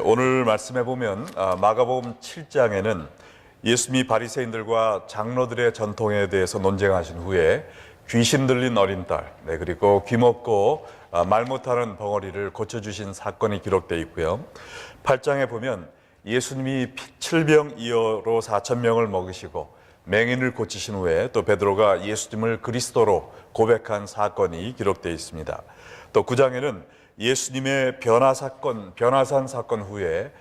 오늘 말씀해 보면 마가복음 7장에는 예수님이 바리새인들과 장로들의 전통에 대해서 논쟁하신 후에 귀신 들린 어린 딸, 그리고 귀먹고 말 못하는 벙어리를 고쳐주신 사건이 기록되어 있고요. 8장에 보면 예수님이 칠병이어로 4,000명을 먹이시고 맹인을 고치신 후에 또 베드로가 예수님을 그리스도로 고백한 사건이 기록되어 있습니다. 또 9장에는 예수님의 변화산 사건 후에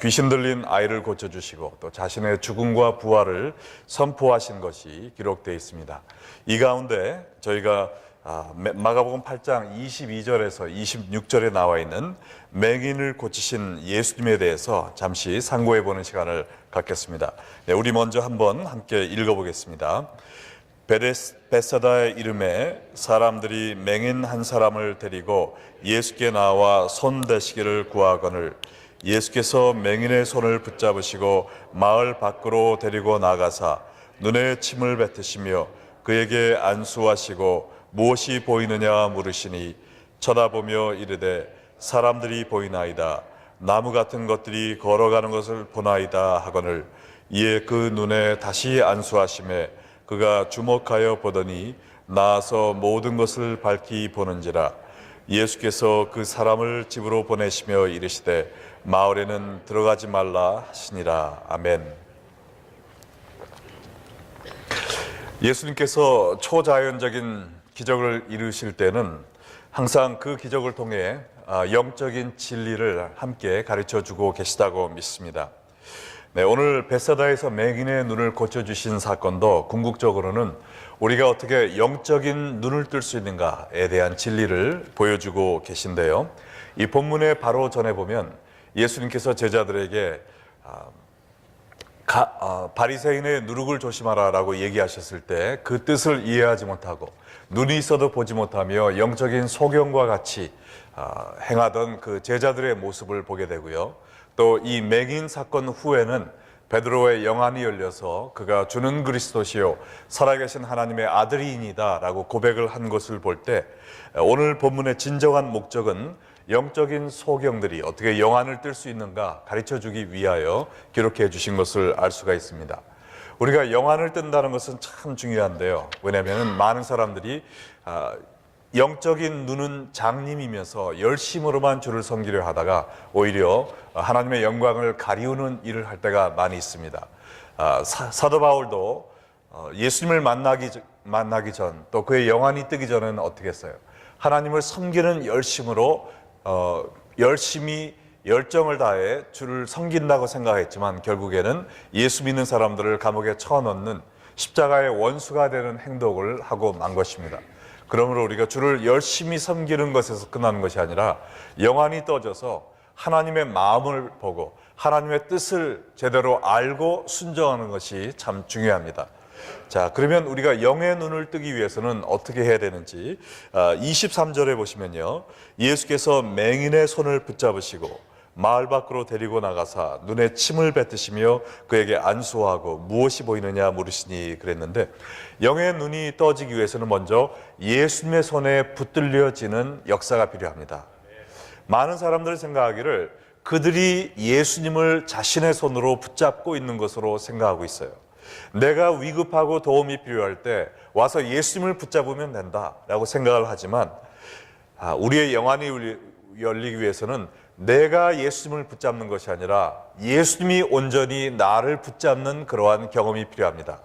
귀신 들린 아이를 고쳐주시고 또 자신의 죽음과 부활을 선포하신 것이 기록되어 있습니다. 이 가운데 저희가 마가복음 8장 22절에서 26절에 나와 있는 맹인을 고치신 예수님에 대해서 잠시 상고해 보는 시간을 갖겠습니다. 우리 먼저 한번 함께 읽어보겠습니다. 베세다의 이름에 사람들이 맹인 한 사람을 데리고 예수께 나와 손 대시기를 구하거늘 예수께서 맹인의 손을 붙잡으시고 마을 밖으로 데리고 나가사 눈에 침을 뱉으시며 그에게 안수하시고 무엇이 보이느냐 물으시니 쳐다보며 이르되 사람들이 보이나이다. 나무 같은 것들이 걸어가는 것을 보나이다 하거늘 이에 그 눈에 다시 안수하시매 그가 주목하여 보더니 나아서 모든 것을 밝히 보는지라. 예수께서 그 사람을 집으로 보내시며 이르시되 마을에는 들어가지 말라 하시니라. 아멘. 예수님께서 초자연적인 기적을 이루실 때는 항상 그 기적을 통해 영적인 진리를 함께 가르쳐주고 계시다고 믿습니다. 오늘 베세다에서 맹인의 눈을 고쳐주신 사건도 궁극적으로는 우리가 어떻게 영적인 눈을 뜰 수 있는가에 대한 진리를 보여주고 계신데요. 이 본문의 바로 전에 보면 예수님께서 제자들에게 바리새인의 누룩을 조심하라 라고 얘기하셨을 때 그 뜻을 이해하지 못하고 눈이 있어도 보지 못하며 영적인 소경과 같이 행하던 그 제자들의 모습을 보게 되고요. 또 이 맹인 사건 후에는 베드로의 영안이 열려서 그가 주는 그리스도시요 살아계신 하나님의 아들이니다 라고 고백을 한 것을 볼 때 오늘 본문의 진정한 목적은 영적인 소경들이 어떻게 영안을 뜰 수 있는가 가르쳐주기 위하여 기록해 주신 것을 알 수가 있습니다. 우리가 영안을 뜬다는 것은 참 중요한데요. 왜냐하면 많은 사람들이 영적인 눈은 장님이면서 열심으로만 주를 섬기려 하다가 오히려 하나님의 영광을 가리우는 일을 할 때가 많이 있습니다. 사도 바울도 예수님을 만나기 전 또 그의 영안이 뜨기 전에는 어떻게 했어요? 하나님을 섬기는 열심으로 열심히 열정을 다해 주를 섬긴다고 생각했지만 결국에는 예수 믿는 사람들을 감옥에 쳐넣는 십자가의 원수가 되는 행동을 하고 만 것입니다. 그러므로 우리가 주를 열심히 섬기는 것에서 끝나는 것이 아니라 영안이 떠져서 하나님의 마음을 보고 하나님의 뜻을 제대로 알고 순종하는 것이 참 중요합니다. 자, 그러면 우리가 영의 눈을 뜨기 위해서는 어떻게 해야 되는지 23절에 보시면요. 예수께서 맹인의 손을 붙잡으시고 마을 밖으로 데리고 나가사 눈에 침을 뱉으시며 그에게 안수하고 무엇이 보이느냐 물으시니 그랬는데 영의 눈이 떠지기 위해서는 먼저 예수님의 손에 붙들려지는 역사가 필요합니다. 많은 사람들이 생각하기를 그들이 예수님을 자신의 손으로 붙잡고 있는 것으로 생각하고 있어요. 내가 위급하고 도움이 필요할 때 와서 예수님을 붙잡으면 된다라고 생각을 하지만 우리의 영안이 열리기 위해서는 내가 예수님을 붙잡는 것이 아니라 예수님이 온전히 나를 붙잡는 그러한 경험이 필요합니다.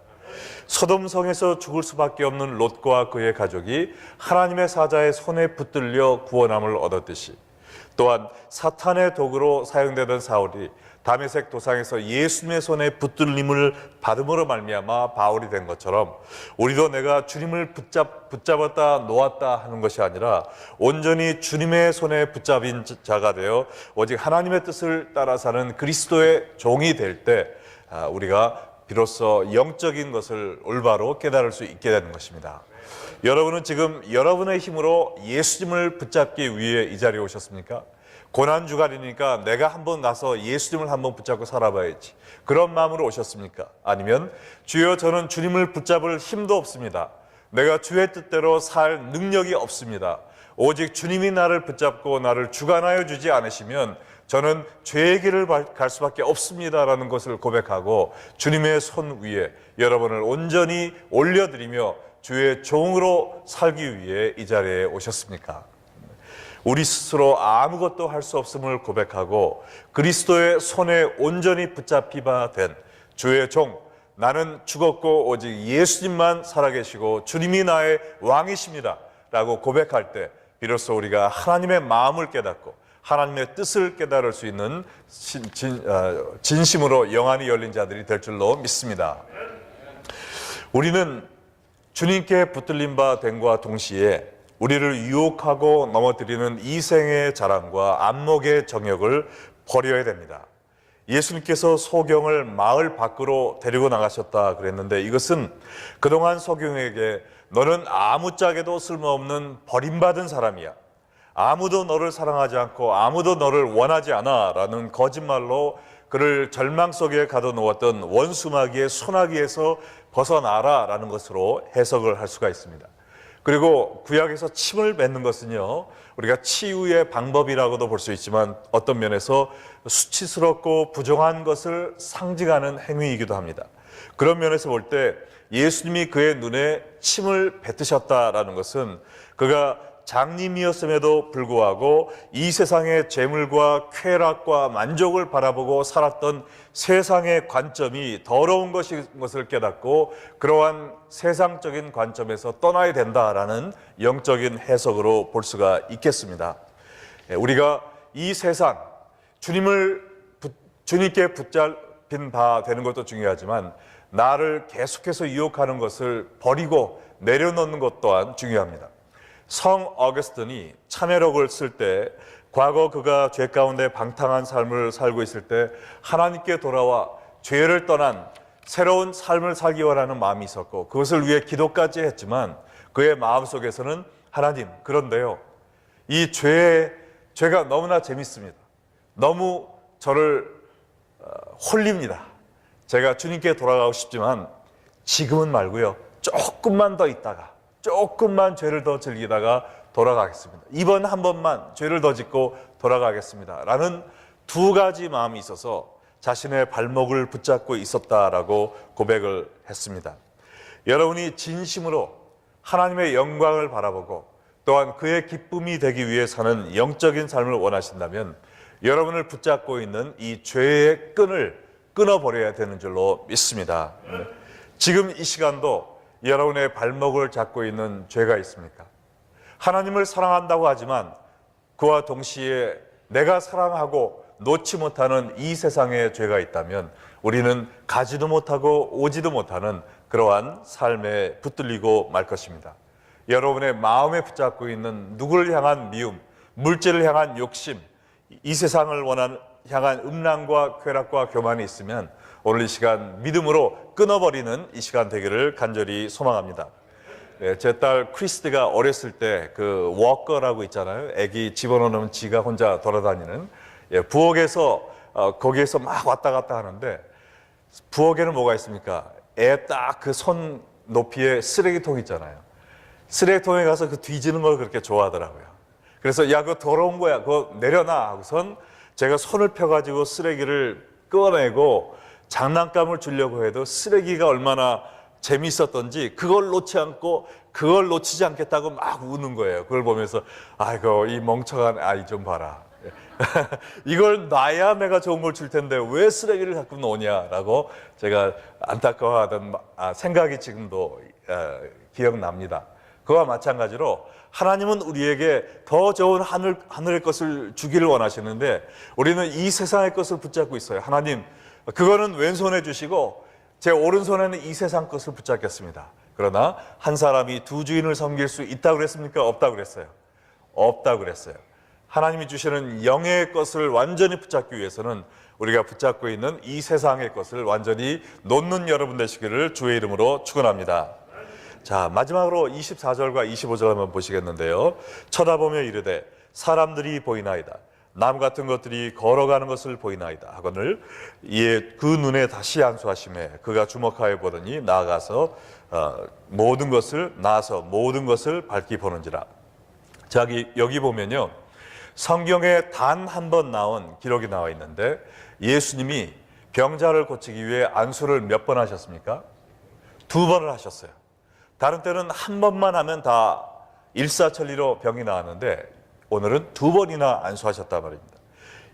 소돔성에서 죽을 수밖에 없는 롯과 그의 가족이 하나님의 사자의 손에 붙들려 구원함을 얻었듯이 또한 사탄의 도구로 사용되던 사울이 다메섹 도상에서 예수님의 손에 붙들림을 받음으로 말미암아 바울이 된 것처럼 우리도 내가 주님을 붙잡았다 놓았다 하는 것이 아니라 온전히 주님의 손에 붙잡힌 자가 되어 오직 하나님의 뜻을 따라 사는 그리스도의 종이 될 때 우리가 비로소 영적인 것을 올바로 깨달을 수 있게 되는 것입니다. 여러분은 지금 여러분의 힘으로 예수님을 붙잡기 위해 이 자리에 오셨습니까? 고난주간이니까 내가 한번 가서 예수님을 한번 붙잡고 살아봐야지 그런 마음으로 오셨습니까? 아니면 주여 저는 주님을 붙잡을 힘도 없습니다. 내가 주의 뜻대로 살 능력이 없습니다. 오직 주님이 나를 붙잡고 나를 주관하여 주지 않으시면 저는 죄의 길을 갈 수밖에 없습니다라는 것을 고백하고 주님의 손 위에 여러분을 온전히 올려드리며 주의 종으로 살기 위해 이 자리에 오셨습니까? 우리 스스로 아무것도 할 수 없음을 고백하고 그리스도의 손에 온전히 붙잡히바 된 주의 종, 나는 죽었고 오직 예수님만 살아계시고 주님이 나의 왕이십니다 라고 고백할 때 비로소 우리가 하나님의 마음을 깨닫고 하나님의 뜻을 깨달을 수 있는 진심으로 영안이 열린 자들이 될 줄로 믿습니다. 우리는 주님께 붙들린 바 됨과 동시에 우리를 유혹하고 넘어뜨리는 이생의 자랑과 안목의 정욕을 버려야 됩니다. 예수님께서 소경을 마을 밖으로 데리고 나가셨다 그랬는데 이것은 그동안 소경에게 너는 아무짝에도 쓸모없는 버림받은 사람이야, 아무도 너를 사랑하지 않고 아무도 너를 원하지 않아 라는 거짓말로 그를 절망 속에 가둬놓았던 원수마귀의 소나기에서 벗어나라 라는 것으로 해석을 할 수가 있습니다. 그리고 구약에서 침을 뱉는 것은요, 우리가 치유의 방법이라고도 볼 수 있지만 어떤 면에서 수치스럽고 부정한 것을 상징하는 행위이기도 합니다. 그런 면에서 볼 때 예수님이 그의 눈에 침을 뱉으셨다라는 것은 그가 장님이었음에도 불구하고 이 세상의 재물과 쾌락과 만족을 바라보고 살았던 세상의 관점이 더러운 것을 깨닫고 그러한 세상적인 관점에서 떠나야 된다라는 영적인 해석으로 볼 수가 있겠습니다. 우리가 이 세상, 주님께 붙잡힌 바 되는 것도 중요하지만 나를 계속해서 유혹하는 것을 버리고 내려놓는 것 또한 중요합니다. 성 어거스틴이 참회록을 쓸 때 과거 그가 죄 가운데 방탕한 삶을 살고 있을 때 하나님께 돌아와 죄를 떠난 새로운 삶을 살기 원하는 마음이 있었고 그것을 위해 기도까지 했지만 그의 마음속에서는 하나님, 그런데요, 이 죄가 너무나 재밌습니다. 너무 저를 홀립니다. 제가 주님께 돌아가고 싶지만 지금은 말고요, 조금만 더 있다가 조금만 죄를 더 즐기다가 돌아가겠습니다. 이번 한 번만 죄를 더 짓고 돌아가겠습니다 라는 두 가지 마음이 있어서 자신의 발목을 붙잡고 있었다라고 고백을 했습니다. 여러분이 진심으로 하나님의 영광을 바라보고 또한 그의 기쁨이 되기 위해 사는 영적인 삶을 원하신다면 여러분을 붙잡고 있는 이 죄의 끈을 끊어버려야 되는 줄로 믿습니다. 지금 이 시간도 여러분의 발목을 잡고 있는 죄가 있습니까? 하나님을 사랑한다고 하지만 그와 동시에 내가 사랑하고 놓지 못하는 이 세상에 죄가 있다면 우리는 가지도 못하고 오지도 못하는 그러한 삶에 붙들리고 말 것입니다. 여러분의 마음에 붙잡고 있는 누구를 향한 미움, 물질을 향한 욕심, 이 세상을 향한 음란과 쾌락과 교만이 있으면 오늘 이 시간 믿음으로 끊어버리는 이 시간 되기를 간절히 소망합니다. 네, 제 딸 크리스티가 어렸을 때 그 워커라고 있잖아요. 애기 집어넣으면 지가 혼자 돌아다니는, 부엌에서 거기에서 막 왔다 갔다 하는데 부엌에는 뭐가 있습니까? 애 딱 그 손 높이에 쓰레기통 있잖아요. 쓰레기통에 가서 그 뒤지는 걸 그렇게 좋아하더라고요. 그래서 야, 그거 더러운 거야, 그거 내려놔 하고선 제가 손을 펴가지고 쓰레기를 꺼내고 장난감을 주려고 해도 쓰레기가 얼마나 재미있었던지 그걸 놓지 않고 그걸 놓치지 않겠다고 막 우는 거예요. 그걸 보면서 아이고 이 멍청한 아이 좀 봐라. 이걸 놔야 내가 좋은 걸 줄 텐데 왜 쓰레기를 갖고 노냐라고 제가 안타까워하던 생각이 지금도 기억납니다. 그와 마찬가지로 하나님은 우리에게 더 좋은 하늘의 것을 주기를 원하시는데 우리는 이 세상의 것을 붙잡고 있어요. 하나님, 그거는 왼손에 주시고 제 오른손에는 이 세상 것을 붙잡겠습니다. 그러나 한 사람이 두 주인을 섬길 수 있다고 그랬습니까? 없다고 그랬어요. 없다고 그랬어요. 하나님이 주시는 영의 것을 완전히 붙잡기 위해서는 우리가 붙잡고 있는 이 세상의 것을 완전히 놓는 여러분 되시기를 주의 이름으로 축원합니다. 자, 마지막으로 24절과 25절 한번 보시겠는데요. 쳐다보며 이르되 사람들이 보이나이다. 남 같은 것들이 걸어가는 것을 보이나이다 하거늘 이에 그 눈에 다시 안수하심에 그가 주목하여 보더니 나아서 모든 것을 밝히 보는지라. 자, 여기 보면요, 성경에 단 한 번 나온 기록이 나와 있는데 예수님이 병자를 고치기 위해 안수를 몇 번 하셨습니까? 2번을 하셨어요. 다른 때는 한 번만 하면 다 일사천리로 병이 나았는데 오늘은 2번이나 안수하셨단 말입니다.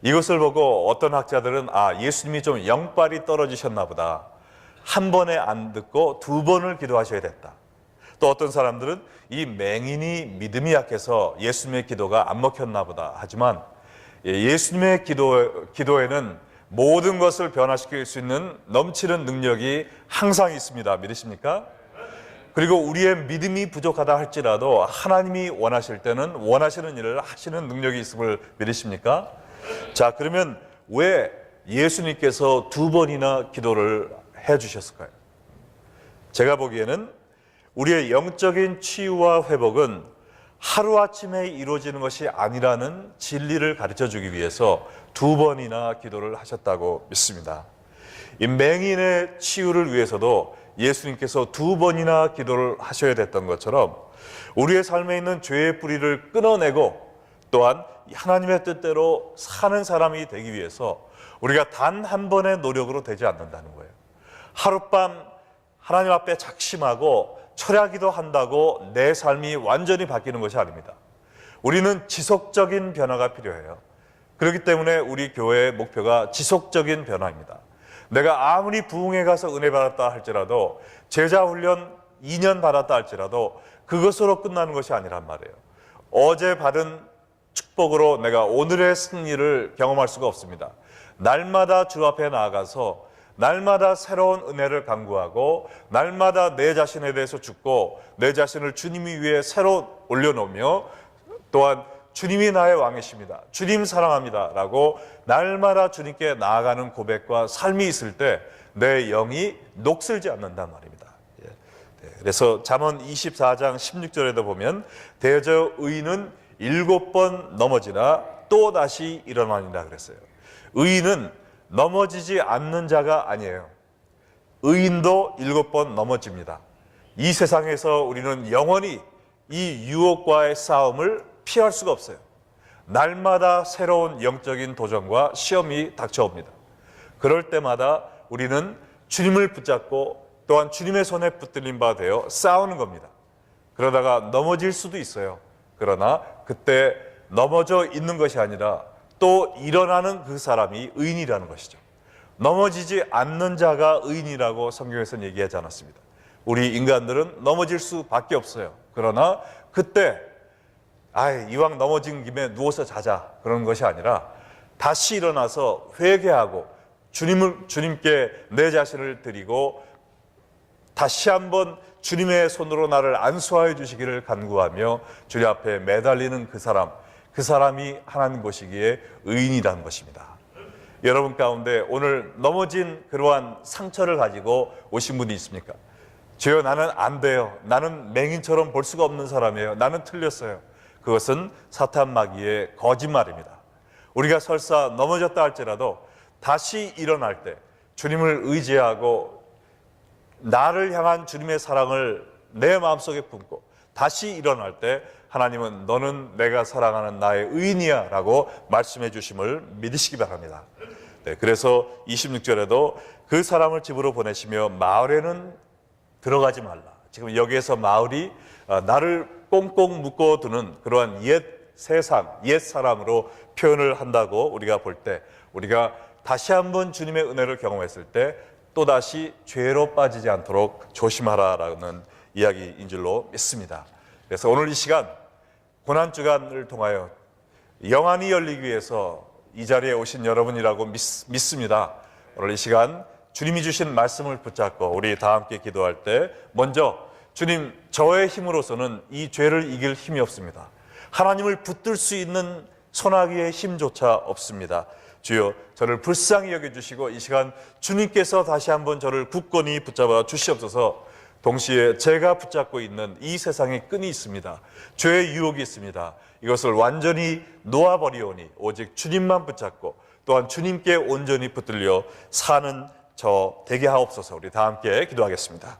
이것을 보고 어떤 학자들은 예수님이 좀 영빨이 떨어지셨나 보다. 한 번에 안 듣고 2번을 기도하셔야 됐다. 또 어떤 사람들은 이 맹인이 믿음이 약해서 예수님의 기도가 안 먹혔나 보다. 하지만 예수님의 기도에는 모든 것을 변화시킬 수 있는 넘치는 능력이 항상 있습니다. 믿으십니까? 그리고 우리의 믿음이 부족하다 할지라도 하나님이 원하실 때는 원하시는 일을 하시는 능력이 있음을 믿으십니까? 자, 그러면 왜 예수님께서 2번이나 기도를 해주셨을까요? 제가 보기에는 우리의 영적인 치유와 회복은 하루아침에 이루어지는 것이 아니라는 진리를 가르쳐 주기 위해서 2번이나 기도를 하셨다고 믿습니다. 이 맹인의 치유를 위해서도 예수님께서 2번이나 기도를 하셔야 됐던 것처럼 우리의 삶에 있는 죄의 뿌리를 끊어내고 또한 하나님의 뜻대로 사는 사람이 되기 위해서 우리가 단 한 번의 노력으로 되지 않는다는 거예요. 하룻밤 하나님 앞에 작심하고 철야기도 한다고 내 삶이 완전히 바뀌는 것이 아닙니다. 우리는 지속적인 변화가 필요해요. 그렇기 때문에 우리 교회의 목표가 지속적인 변화입니다. 내가 아무리 부흥회 가서 은혜 받았다 할지라도 제자 훈련 2년 받았다 할지라도 그것으로 끝나는 것이 아니란 말이에요. 어제 받은 축복으로 내가 오늘의 승리를 경험할 수가 없습니다. 날마다 주 앞에 나아가서 날마다 새로운 은혜를 간구하고 날마다 내 자신에 대해서 죽고 내 자신을 주님 위에 새로 올려놓으며 또한 주님이 나의 왕이십니다. 주님 사랑합니다. 라고 날마다 주님께 나아가는 고백과 삶이 있을 때 내 영이 녹슬지 않는단 말입니다. 그래서 잠언 24장 16절에도 보면 대저 의인은 7번 넘어지나 또다시 일어나니라 그랬어요. 의인은 넘어지지 않는 자가 아니에요. 의인도 7번 넘어집니다. 이 세상에서 우리는 영원히 이 유혹과의 싸움을 피할 수가 없어요. 날마다 새로운 영적인 도전과 시험이 닥쳐옵니다. 그럴 때마다 우리는 주님을 붙잡고 또한 주님의 손에 붙들린 바 되어 싸우는 겁니다. 그러다가 넘어질 수도 있어요. 그러나 그때 넘어져 있는 것이 아니라 또 일어나는 그 사람이 의인이라는 것이죠. 넘어지지 않는 자가 의인이라고 성경에서는 얘기하지 않았습니다. 우리 인간들은 넘어질 수밖에 없어요. 그러나 그때 이왕 넘어진 김에 누워서 자자 그런 것이 아니라 다시 일어나서 회개하고 주님께 내 자신을 드리고 다시 한번 주님의 손으로 나를 안수하여 주시기를 간구하며 주님 앞에 매달리는 그 사람이 하나님 보시기에 의인이라는 것입니다. 여러분 가운데 오늘 넘어진 그러한 상처를 가지고 오신 분이 있습니까? 주여, 나는 안 돼요. 나는 맹인처럼 볼 수가 없는 사람이에요. 나는 틀렸어요. 그것은 사탄 마귀의 거짓말입니다. 우리가 설사 넘어졌다 할지라도 다시 일어날 때 주님을 의지하고 나를 향한 주님의 사랑을 내 마음속에 품고 다시 일어날 때 하나님은 너는 내가 사랑하는 나의 의인이야 라고 말씀해 주심을 믿으시기 바랍니다. 그래서 26절에도 그 사람을 집으로 보내시며 마을에는 들어가지 말라. 지금 여기에서 마을이 나를 꽁꽁 묶어두는 그러한 옛 세상, 옛 사람으로 표현을 한다고 우리가 볼 때 우리가 다시 한번 주님의 은혜를 경험했을 때 또다시 죄로 빠지지 않도록 조심하라라는 이야기인 줄로 믿습니다. 그래서 오늘 이 시간 고난주간을 통하여 영안이 열리기 위해서 이 자리에 오신 여러분이라고 믿습니다. 오늘 이 시간 주님이 주신 말씀을 붙잡고 우리 다 함께 기도할 때 먼저 주님, 저의 힘으로서는 이 죄를 이길 힘이 없습니다. 하나님을 붙들 수 있는 소나기의 힘조차 없습니다. 주여, 저를 불쌍히 여겨주시고 이 시간 주님께서 다시 한번 저를 굳건히 붙잡아 주시옵소서. 동시에 제가 붙잡고 있는 이 세상의 끈이 있습니다. 죄의 유혹이 있습니다. 이것을 완전히 놓아버리오니 오직 주님만 붙잡고 또한 주님께 온전히 붙들려 사는 저 되게 하옵소서. 우리 다 함께 기도하겠습니다.